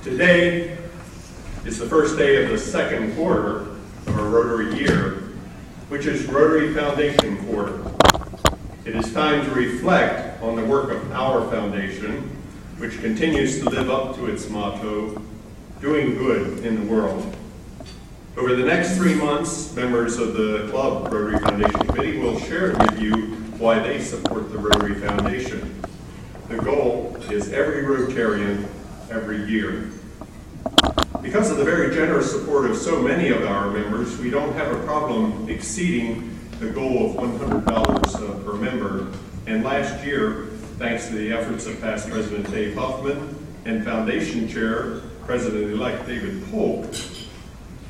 Today is the first day of the second quarter of our Rotary year, which is Rotary Foundation Quarter. It is time to reflect on the work of our foundation, which continues to live up to its motto, doing good in the world. Over the next 3 months, members of the Club Rotary Foundation Committee will share with you why they support the Rotary Foundation. The goal is every Rotarian, every year. Because of the very generous support of so many of our members, we don't have a problem exceeding the goal of $100 per member. And last year, thanks to the efforts of past President Dave Huffman and Foundation Chair, President-elect David Polk,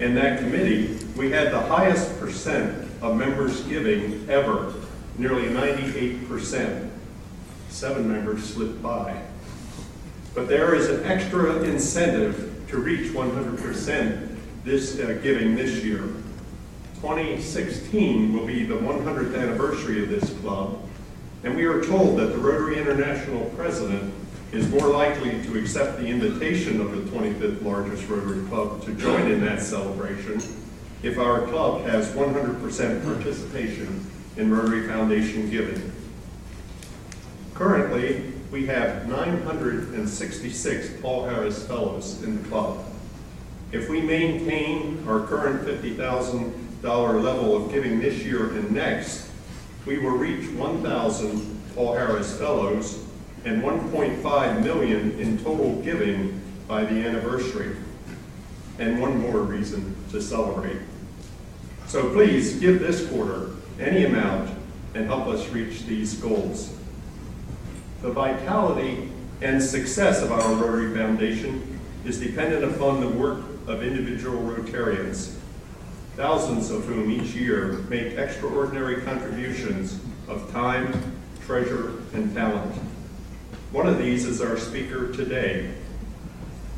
and that committee, we had the highest percent of members giving ever, nearly 98%. 7 members slipped by. But there is an extra incentive to reach 100% giving this year. 2016 will be the 100th anniversary of this club, and we are told that the Rotary International President is more likely to accept the invitation of the 25th largest Rotary Club to join in that celebration if our club has 100% participation in Rotary Foundation giving. Currently, we have 966 Paul Harris Fellows in the club. If we maintain our current $50,000 level of giving this year and next, we will reach 1,000 Paul Harris Fellows and $1.5 million in total giving by the anniversary. And one more reason to celebrate. So please give this quarter any amount and help us reach these goals. The vitality and success of our Rotary Foundation is dependent upon the work of individual Rotarians, thousands of whom each year make extraordinary contributions of time, treasure, and talent. One of these is our speaker today.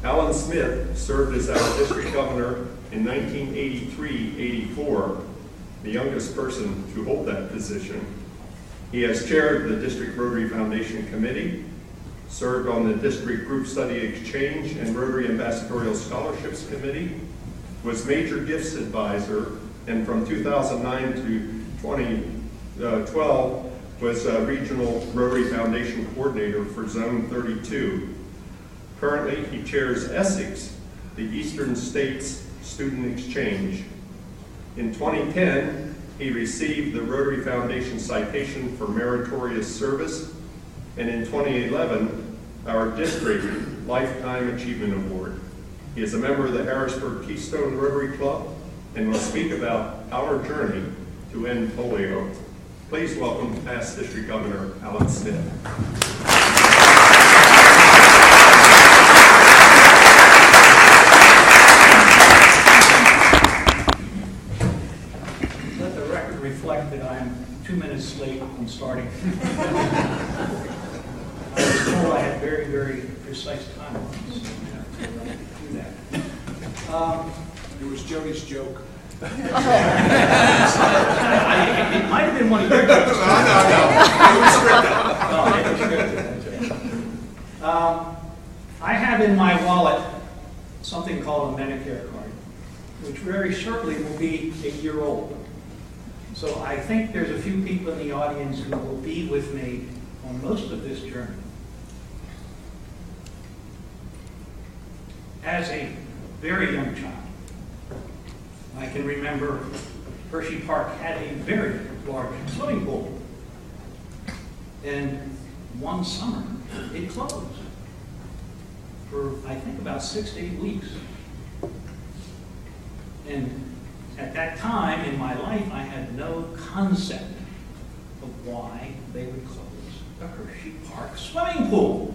Alan Smith served as our district governor in 1983-84, the youngest person to hold that position. He has chaired the District Rotary Foundation Committee, served on the District Group Study Exchange and Rotary Ambassadorial Scholarships Committee, was Major Gifts Advisor, and from 2009 to 2012 was Regional Rotary Foundation Coordinator for Zone 32. Currently, he chairs Essex, the Eastern States Student Exchange. In 2010, he received the Rotary Foundation Citation for Meritorious Service, and in 2011, our District Lifetime Achievement Award. He is a member of the Harrisburg Keystone Rotary Club and will speak about our journey to end polio. Please welcome past District Governor Alan Smith. Let the record reflect that I'm 2 minutes late on starting. I was told I had very, very precise timelines. Do that. It was Jody's joke. It might have been one of your jokes. No. It was scripted. I have in my wallet something called a Medicare card, which very shortly will be a year old. So I think there's a few people in the audience who will be with me on most of this journey. As a very young child, I can remember Hershey Park had a very large swimming pool. And one summer, it closed for, I think, about 6 to 8 weeks. And at that time in my life, I had no concept of why they would close the Hershey Park swimming pool.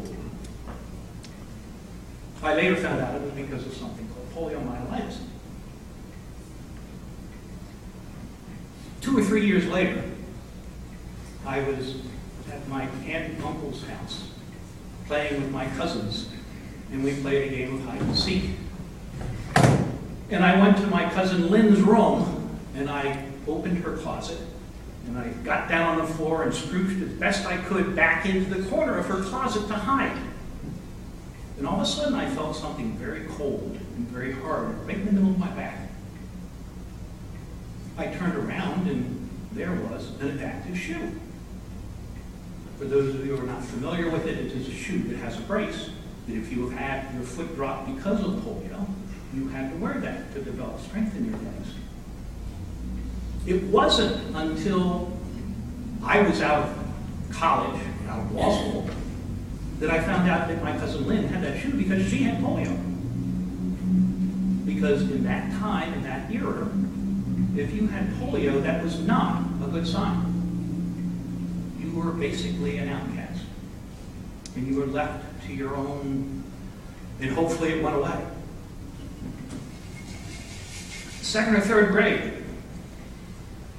I later found out it was because of something called poliomyelitis. 2 or 3 years later, I was at my aunt and uncle's house playing with my cousins, and we played a game of hide and seek. And I went to my cousin Lynn's room, and I opened her closet, and I got down on the floor and scrooched as best I could back into the corner of her closet to hide. And all of a sudden I felt something very cold and very hard right in the middle of my back. I turned around and there was an adaptive shoe. For those of you who are not familiar with it, it is a shoe that has a brace that if you have had your foot dropped because of polio, you had to wear that to develop strength in your legs. It wasn't until I was out of college, out of law school, that I found out that my cousin Lynn had that shoe because she had polio. Because in that time, in that era, if you had polio, that was not a good sign. You were basically an outcast. And you were left to your own, and hopefully it went away. Second or third grade,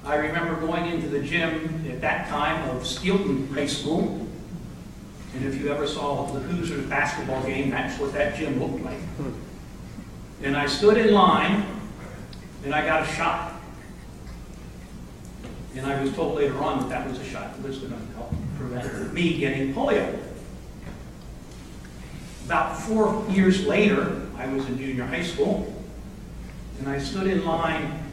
I remember going into the gym at that time of Steelton High School. And if you ever saw the Hoosiers basketball game, that's what that gym looked like. And I stood in line, and I got a shot. And I was told later on that that was a shot that was going to help prevent me getting polio. About 4 years later, I was in junior high school, and I stood in line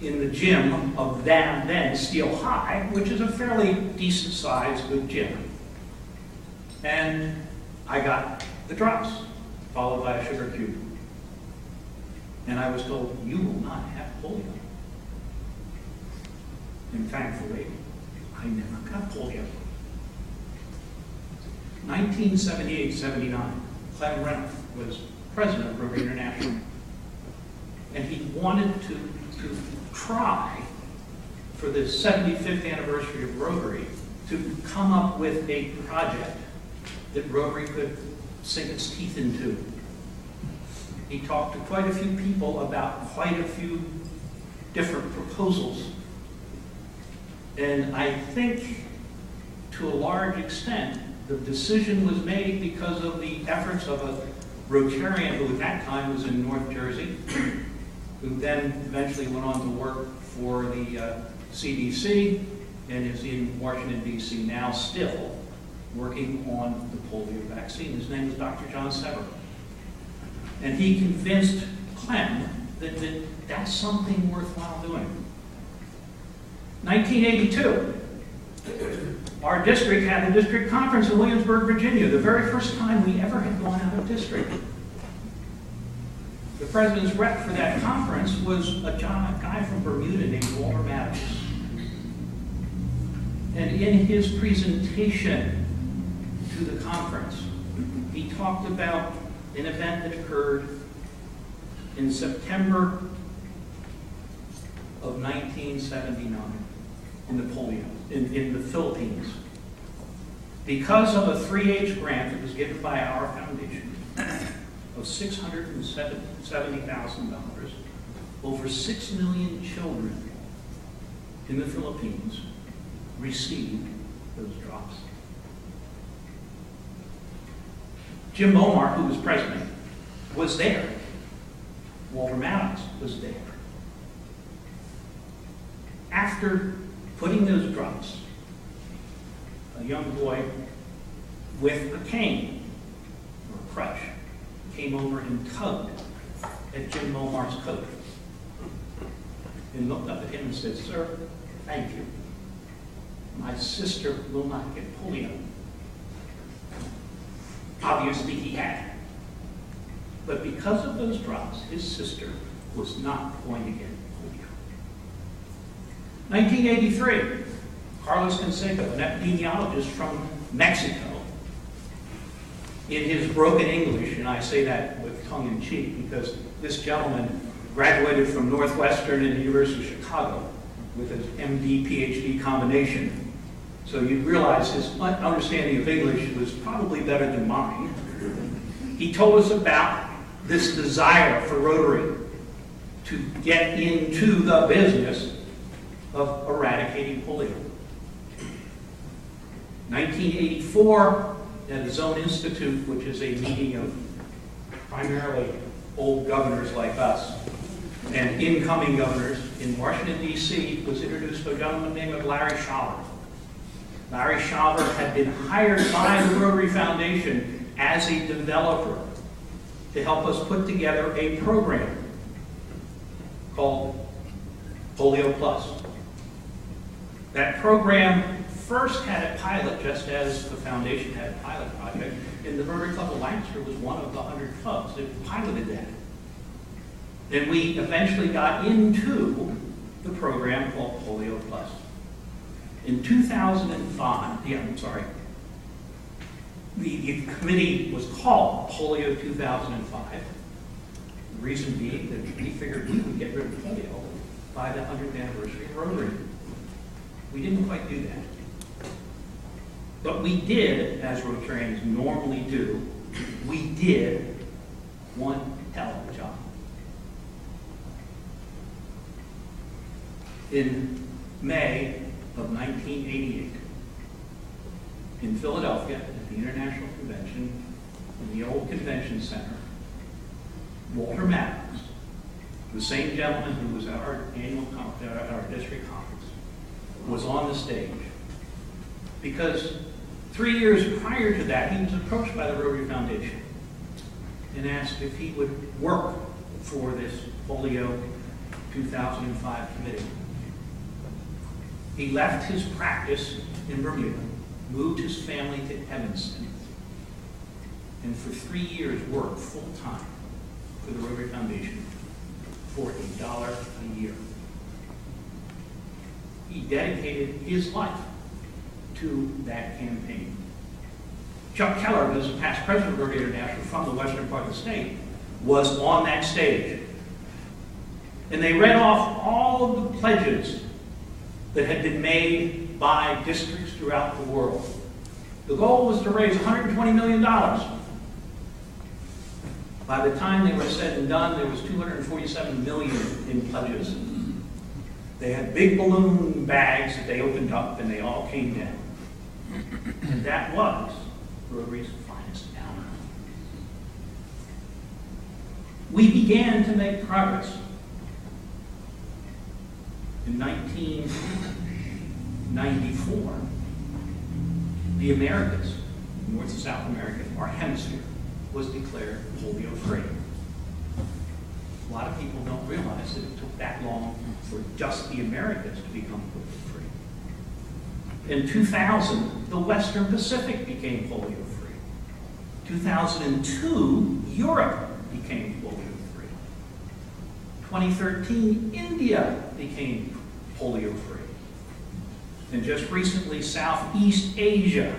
in the gym of then Steel High, which is a fairly decent sized, good gym. And I got the drops, followed by a sugar cube. And I was told, you will not have polio. And thankfully, I never got polio. 1978-79, Clem Renoff was president of Rotary International. And he wanted to try, for the 75th anniversary of Rotary, to come up with a project that Rotary could sink its teeth into. He talked to quite a few people about quite a few different proposals. And I think, to a large extent, the decision was made because of the efforts of a Rotarian who at that time was in North Jersey, who then eventually went on to work for the CDC and is in Washington, D.C. now still, working on the polio vaccine. His name is Dr. John Sever. And he convinced Clem that that's something worthwhile doing. 1982, our district had a district conference in Williamsburg, Virginia, the very first time we ever had gone out of district. The president's rep for that conference was a guy from Bermuda named Walter Maddox. And in his presentation to the conference, he talked about an event that occurred in September of 1979 in the polio, in the Philippines. Because of a 3H grant that was given by our foundation of $670,000, over 6 million children in the Philippines received those drops. Jim Momar, who was president, was there. Walter Maddox was there. After putting those drops, a young boy with a cane or a crutch came over and tugged at Jim Momar's coat and looked up at him and said, "Sir, thank you. My sister will not get polio." Obviously he had. But because of those drops, his sister was not going to get polio. 1983, Carlos Canseco, an epidemiologist from Mexico, in his broken English, and I say that with tongue in cheek because this gentleman graduated from Northwestern and the University of Chicago with an MD, PhD combination. So you realize his understanding of English was probably better than mine. He told us about this desire for Rotary to get into the business of eradicating polio. 1984, at the Zone Institute, which is a meeting of primarily old governors like us and incoming governors in Washington, D.C., was introduced to a gentleman named Larry Schaller. Larry Schaller had been hired by the Rotary Foundation as a developer to help us put together a program called Polio Plus. That program first had a pilot, just as the foundation had a pilot project, and the Rotary Club of Lancaster was one of the 100 clubs that piloted that. And we eventually got into the program called Polio Plus. In 2005, the committee was called Polio 2005. The reason being that we figured we would get rid of polio by the 100th anniversary of Rotary. We didn't quite do that. But we did, as Rotarians normally do, we did one hell of a job. In May of 1988, in Philadelphia, at the International Convention, in the old convention center, Walter Maddox, the same gentleman who was at our annual our district conference, was on the stage. Because 3 years prior to that, he was approached by the Rotary Foundation and asked if he would work for this Polio 2005 committee. He left his practice in Bermuda, moved his family to Evanston, and for 3 years worked full-time for the Rotary Foundation for $1 a year. He dedicated his life to that campaign. Chuck Keller, who's a past president of Rotary International from the western part of the state, was on that stage. And they read off all of the pledges that had been made by districts throughout the world. The goal was to raise $120 million. By the time they were said and done, there was $247 million in pledges. They had big balloon bags that they opened up and they all came down. And that was Rotary's finest hour. We began to make progress. In 1994, the Americas, North and South America, our hemisphere, was declared polio-free. A lot of people don't realize that it took that long for just the Americas to become polio-free. In 2000, the Western Pacific became polio-free. 2002, Europe became polio-free. 2013, India became polio-free. And just recently, Southeast Asia,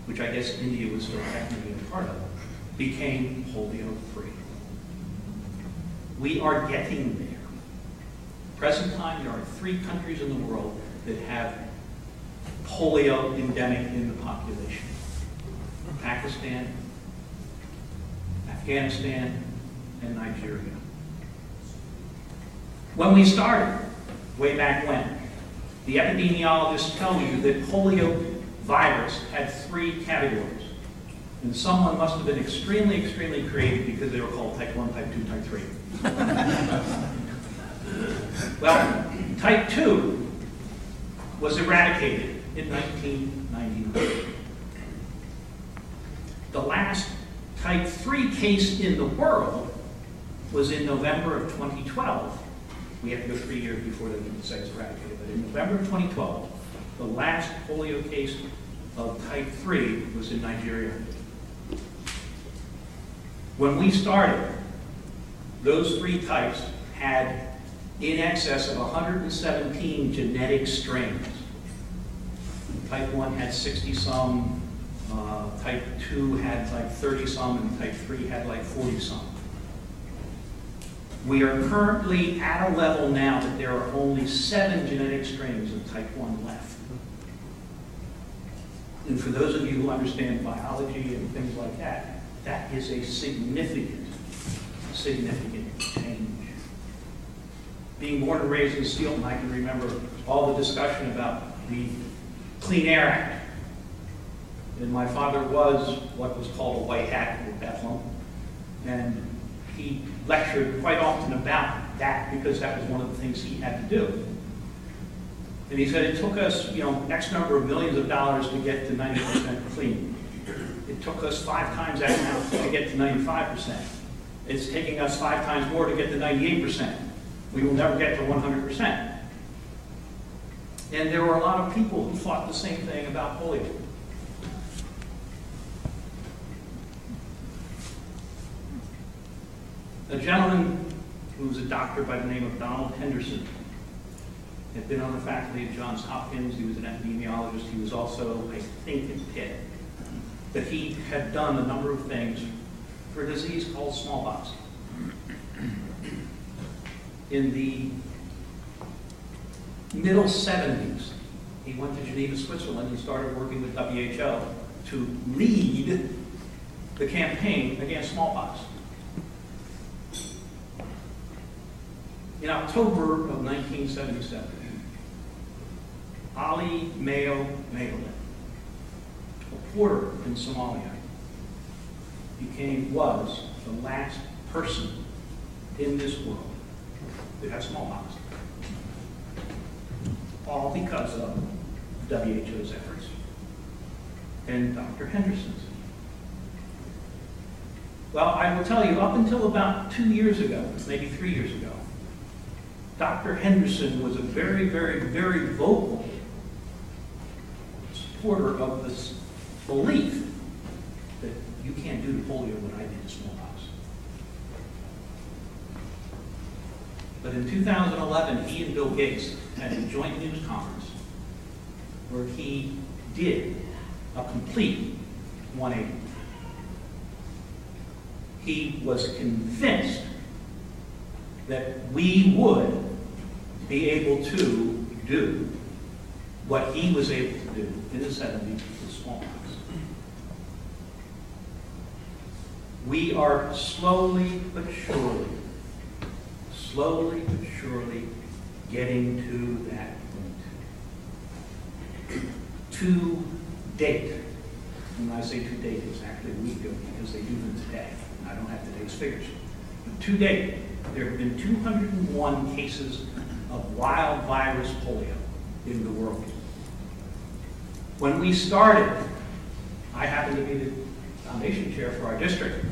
which I guess India was still technically a part of, became polio-free. We are getting there. Present time, there are 3 countries in the world that have polio endemic in the population. Pakistan, Afghanistan, and Nigeria. When we started, way back when, the epidemiologists tell you that polio virus had 3 categories. And someone must have been extremely, extremely creative because they were called type 1, type 2, type 3. Well, type 2 was eradicated in 1999. The last type 3 case in the world was in November of 2012. We have to go 3 years before they can say it's eradicated, but in November of 2012, the last polio case of type 3 was in Nigeria. When we started, those 3 types had in excess of 117 genetic strains. Type 1 had 60-some, type 2 had like 30-some, and type 3 had like 40-some. We are currently at a level now that there are only 7 genetic strains of type 1 left. And for those of you who understand biology and things like that, that is a significant, significant change. Being born and raised in Steelton, I can remember all the discussion about the Clean Air Act. And my father was what was called a white hat in Bethlehem. And he lectured quite often about that because that was one of the things he had to do. And he said it took us, X number of millions of dollars to get to 90% clean. It It took us 5 times that amount to get to 95%. It's taking us 5 times more to get to 98%. We will never get to 100%. And there were a lot of people who thought the same thing about polio. A gentleman who was a doctor by the name of Donald Henderson had been on the faculty at Johns Hopkins. He was an epidemiologist. He was also, I think, at Pitt. But he had done a number of things for a disease called smallpox. In the middle 70s, he went to Geneva, Switzerland, and started working with WHO to lead the campaign against smallpox. In October of 1977, Ali Mayo Magomed, a porter in Somalia, was the last person in this world that had smallpox. All because of WHO's efforts and Dr. Henderson's. Well, I will tell you, up until about 2 years ago, maybe 3 years ago, Dr. Henderson was a very, very, very vocal supporter of this belief that you can't do to polio what I did to smallpox. But in 2011, he and Bill Gates had a joint news conference where he did a complete 180. He was convinced that we would be able to do what he was able to do in the 70s with smallpox. We are slowly but surely getting to that point. To date, and when I say to date, it's actually a week ago because they do them today, and I don't have today's figures. But to date, there have been 201 cases of wild virus polio in the world. When we started, I happened to be the foundation chair for our district.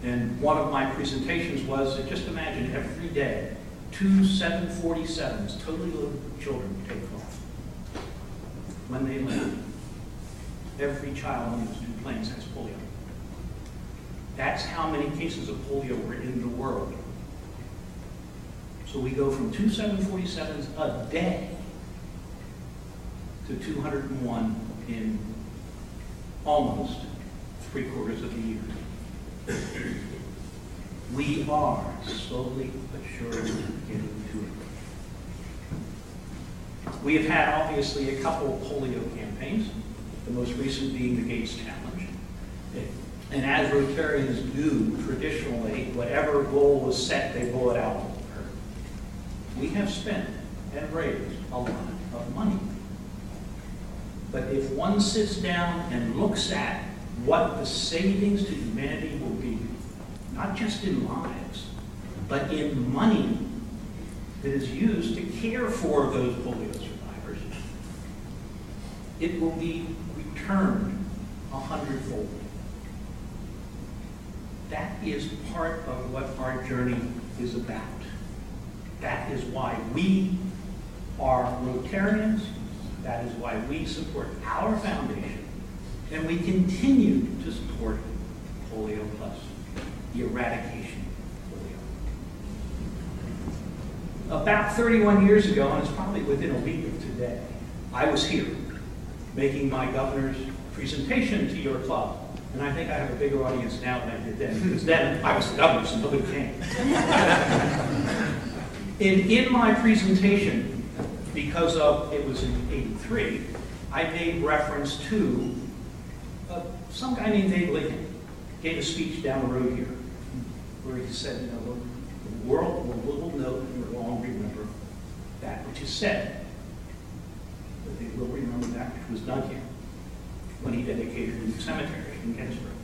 And one of my presentations was that just imagine every day, 2 747s, totally loaded children take off. When they land, every child on those 2 planes has polio. That's how many cases of polio were in the world. So we go from 2 747s a day to 201 in almost 3/4 of the year. We are slowly but surely getting to it. We have had, obviously, a couple of polio campaigns, the most recent being the Gates Challenge. And as Rotarians do traditionally, whatever goal was set, they blow it out of the water. We have spent and raised a lot of money. But if one sits down and looks at what the savings to humanity will be, not just in lives, but in money that is used to care for those polio survivors, it will be returned 100-fold. That is part of what our journey is about. That is why we are Rotarians. That is why we support our foundation. And we continue to support Polio Plus, the eradication of polio. About 31 years ago, and it's probably within a week of today, I was here making my governor's presentation to your club. And I think I have a bigger audience now than I did then, because then I was the governor, so nobody came. In my presentation, because it was in '83, I made reference to some guy named Dave Lincoln gave a speech down the road here, where he said, you know, the world will note and will long remember that which is said, but they will remember that which was done here, when he dedicated a new cemetery in Harrisburg.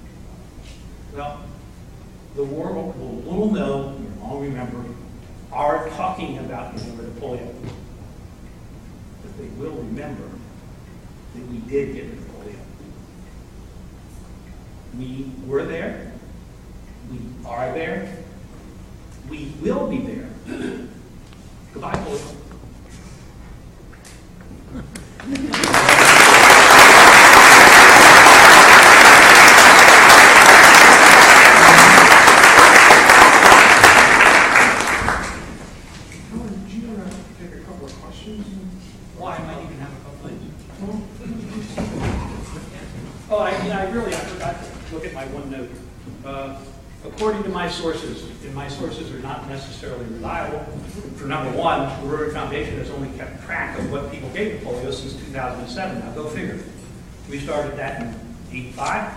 Well, the world will know and long remember our talking about getting rid of polio, but they will remember that we did get rid of polio. We were there. We are there. We will be there. Goodbye, polio. Why? I might even have a couple things. Oh, I forgot to look at my one note. According to my sources, and my sources are not necessarily reliable, for number one, the Rotary Foundation has only kept track of what people gave to polio since 2007. Now, go figure. We started that in '85,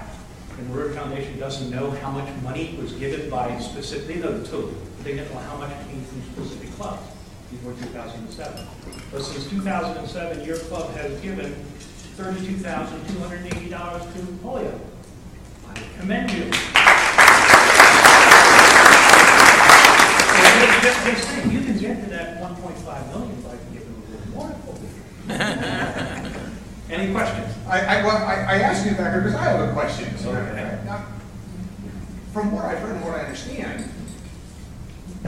and the Rotary Foundation doesn't know how much money was given by specific, they know the total, but they don't know how much came from specific clubs before 2007. But since 2007, your club has given $32,280 to polio. I commend you. Just saying, you can get to that 1.5 million by giving a little more polio. Any questions? I asked you back here because I have a question. Now, from what I've heard and what I understand,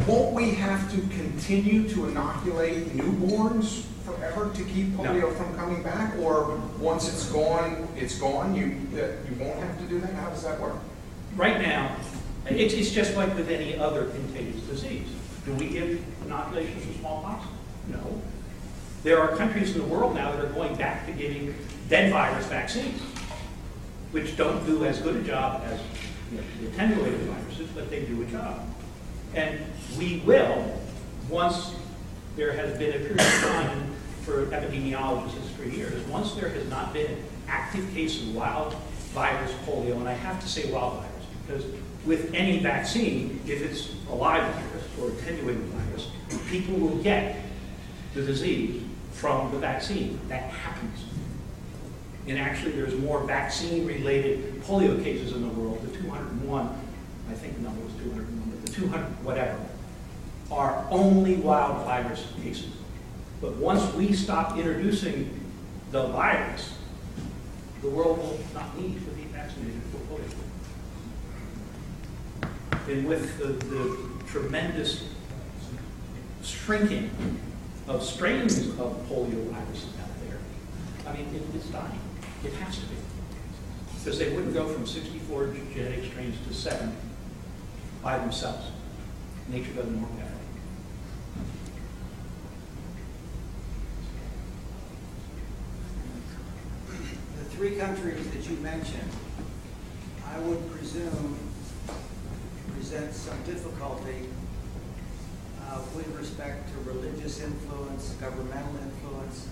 won't we have to continue to inoculate newborns forever to keep polio from coming back? Or once it's gone, you won't have to do that? How does that work? Right now, it's just like with any other contagious disease. Do we give inoculations for smallpox? No. There are countries in the world now that are going back to giving dead virus vaccines, which don't do as good a job as the attenuated viruses, but they do a job. And we will, once there has been a period of time, for epidemiologists, it's 3 years, once there has not been an active case of wild virus polio, and I have to say wild virus, because with any vaccine, if it's a live virus or attenuated virus, people will get the disease from the vaccine. That happens. And actually, there's more vaccine-related polio cases in the world. The 201, I think the number was 201, but the 200, whatever, are only wild virus cases. But once we stop introducing the virus, the world will not need to be vaccinated for polio. And with the tremendous shrinking of strains of polio viruses out there, I mean, it's dying. It has to be. Because they wouldn't go from 64 genetic strains to 7 by themselves. Nature doesn't work that way. The 3 countries that you mentioned, I would presume, present some difficulty with respect to religious influence, governmental influence.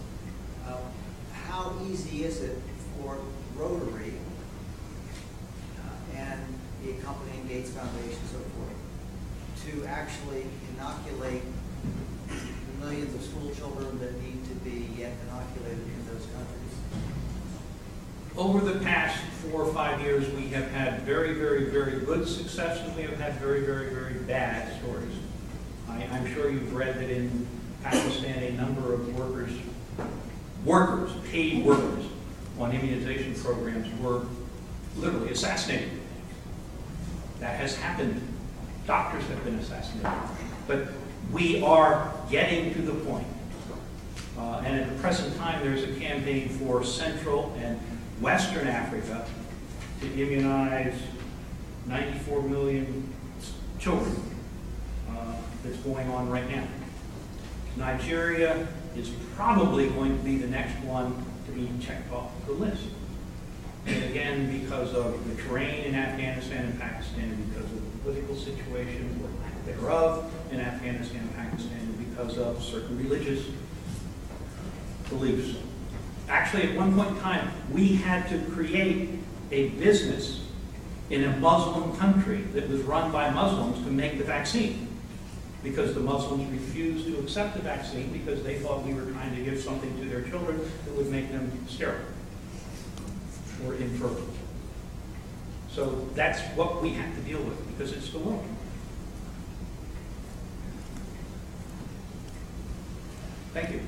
How easy is it for Rotary and the accompanying Gates Foundation and so forth to actually inoculate the millions of school children that need to be yet inoculated in those countries? Over the past 4 or 5 years, we have had very, very, very good success, and we have had very, very, very bad stories. I'm sure you've read that in Pakistan, a number of paid workers on immunization programs were literally assassinated. That has happened. Doctors have been assassinated. But we are getting to the point. And at the present time, there's a campaign for Central and Western Africa to immunize 94 million children. That's going on right now. Nigeria is probably going to be the next one to be checked off the list. And again, because of the terrain in Afghanistan and Pakistan, because of the political situation or lack thereof in Afghanistan and Pakistan, and because of certain religious beliefs. Actually, at one point in time, we had to create a business in a Muslim country that was run by Muslims to make the vaccine, because the Muslims refused to accept the vaccine because they thought we were trying to give something to their children that would make them sterile or infertile. So that's what we have to deal with, because it's the world. Thank you.